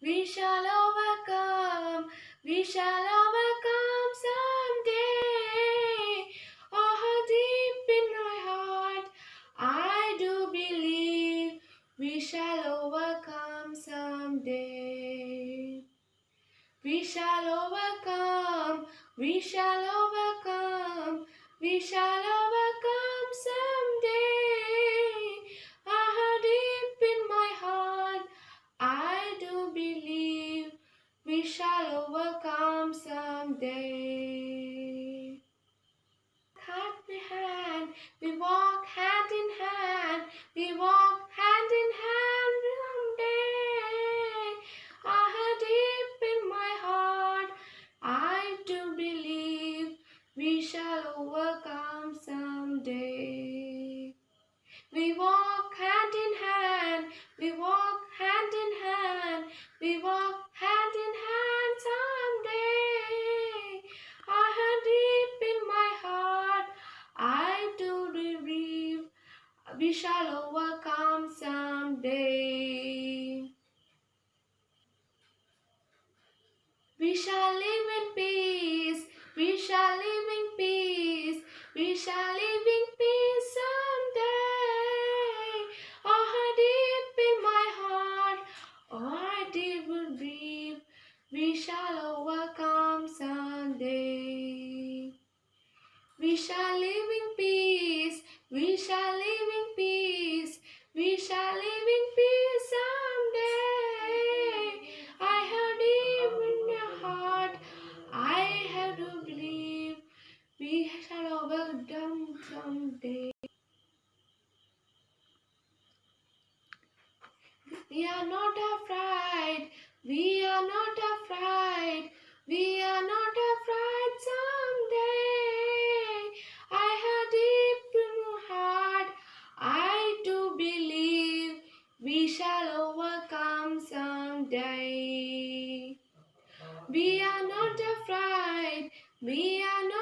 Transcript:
We shall overcome. We shall overcome someday. Oh, deep in my heart, I do believe we shall overcome someday. We shall overcome. We shall overcome. We shall overcome someday. Ah, deep in my heart, I do believe we shall overcome someday. Hand in hand, we walk hand in hand, we walk hand in hand someday. Ah, deep in my heart, I do believe we shall overcome someday. We walk hand in hand, we walk hand in hand, we walk hand in hand someday. Ah, deep in my heart, I do believe we shall overcome someday. We shall live in peace, we shall live in peace, we shall live in peace someday. Oh, deep in my heart, oh, I do believe we shall overcome someday. We shall live in peace, we shall live in peace, we shall live in peace someday. I have deep in your heart, I have to believe we shall overcome someday. We are not afraid, we are not afraid, we are not afraid someday. I have deep in my heart, I do believe we shall overcome someday. We are not afraid, we are not